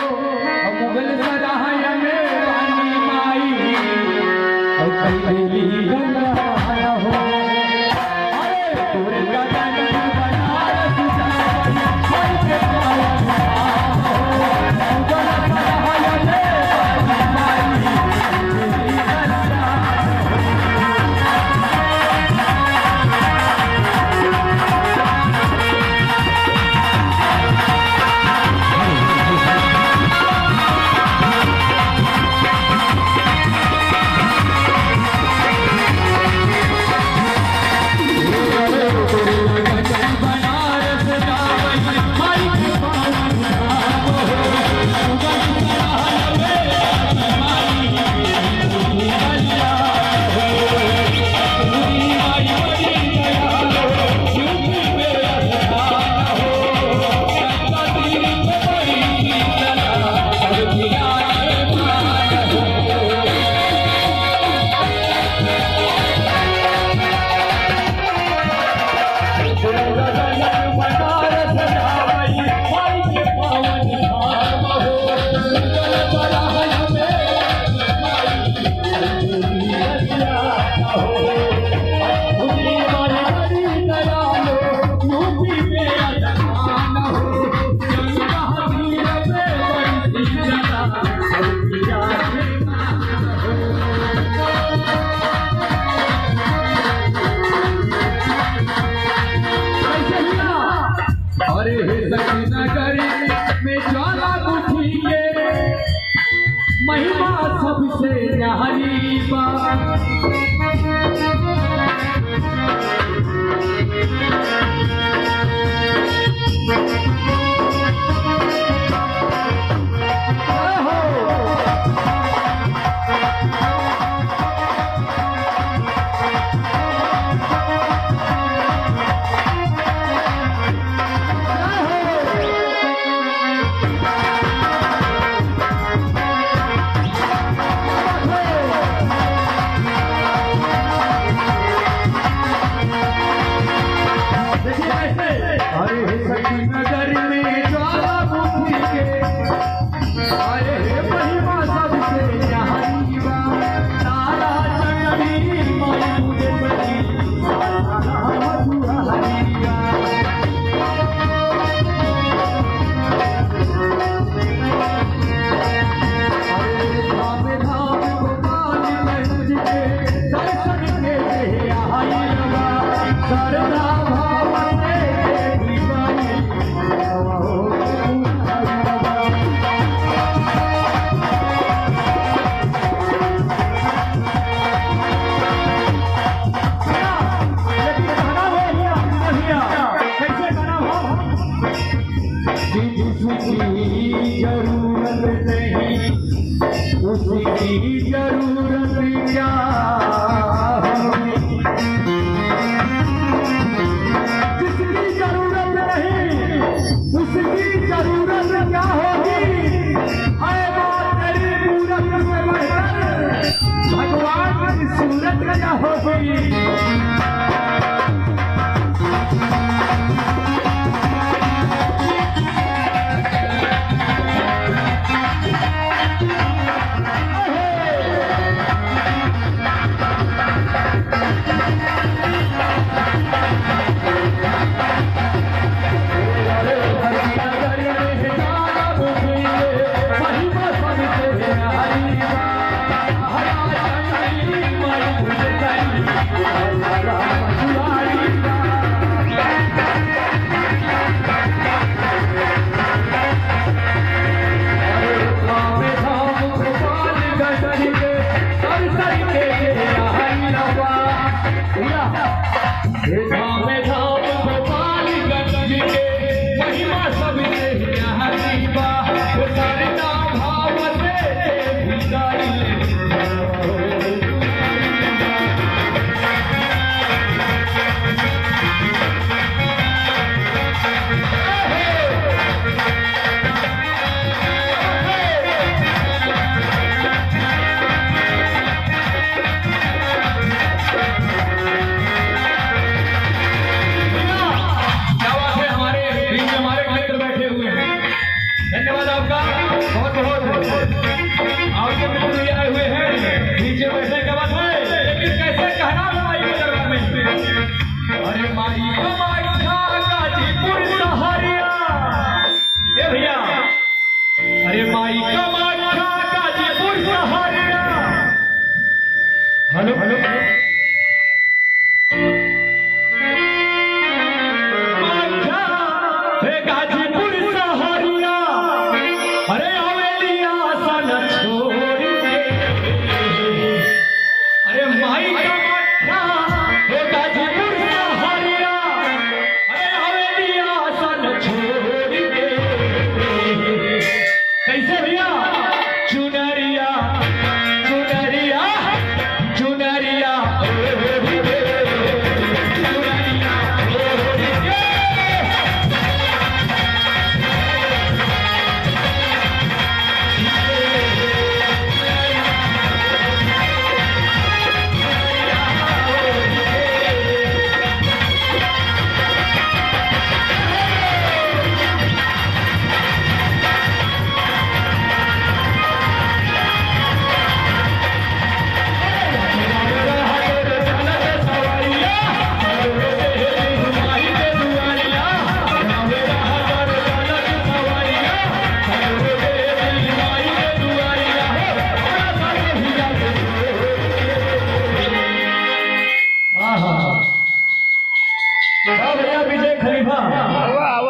मुगल सराय में रानी माई कैली गंगाया हो। अरे तोरे गगन बनारस जावई माई के पावन धाम हो। मुगल सराय में रानी माई कैली गंगाया महिमा सबसे न्यारी बात। उसकी जरूरत क्या जिसकी जरूरत नहीं उसकी जरूरत क्या होगी। अरे बात तेरी मूरत में बढ़कर भगवान की सूरत क्या होगी। बहुत बहुत आपके मित्र भी आए हुए हैं, नीचे बैठने के बाद है, लेकिन कैसे कहना माई के दरबार में। अरे माई कमाख्या गाजीपुर सहारिया, ए भैया, अरे माई कमाख्या गाजीपुर सहारिया। हेलो हेलो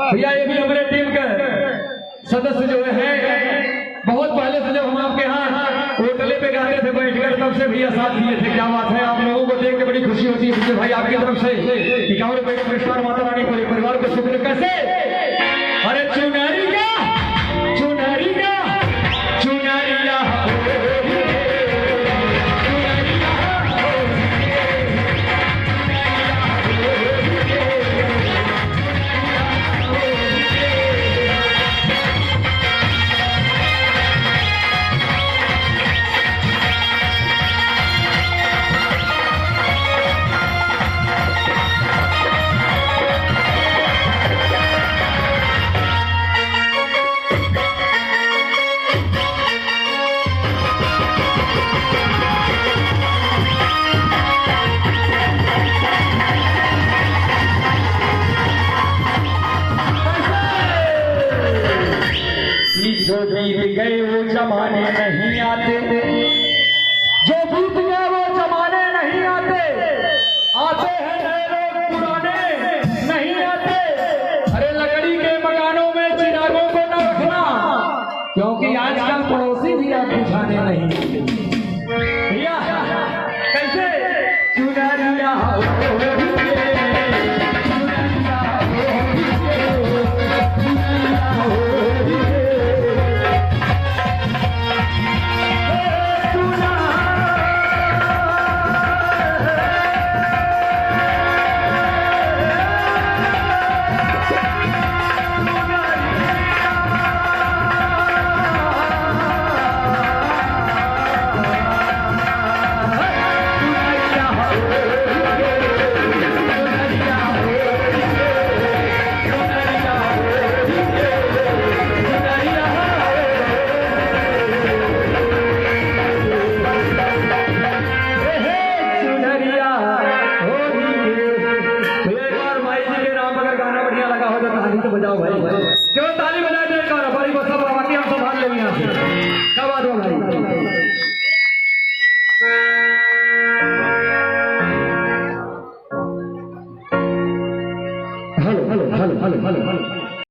भैया, ये भी हमारे टीम के सदस्य जो है, बहुत पहले से जब हम आपके यहाँ होटले पे गाते थे बैठकर, तब से भैया साथ दिए थे। क्या बात है, आप लोगों को देख के बड़ी खुशी होती है भाई आपकी तरफ से। 51 रुपए का पुरस्कार माता रानी पूरे परिवार को शुक्र। कैसे, अरे चुनरिया चुनरिया चुनरिया जो बीत गए वो जमाने नहीं आते, जो बीत गए वो जमाने नहीं आते, आते हैं नए लोग पुराने नहीं आते। अरे लकड़ी के मकानों में चिरागों को न रखना, क्योंकि आजकल पड़ोसी भी आप बुझाने नहीं। भैया कैसे चुनरिया बजाओ भाई, क्यों ताली बजाए थे और हमारी को सब बाकी हम संभाल लेंगे यहाँ से। क्या बात हो भाई, hello hello hello hello hello.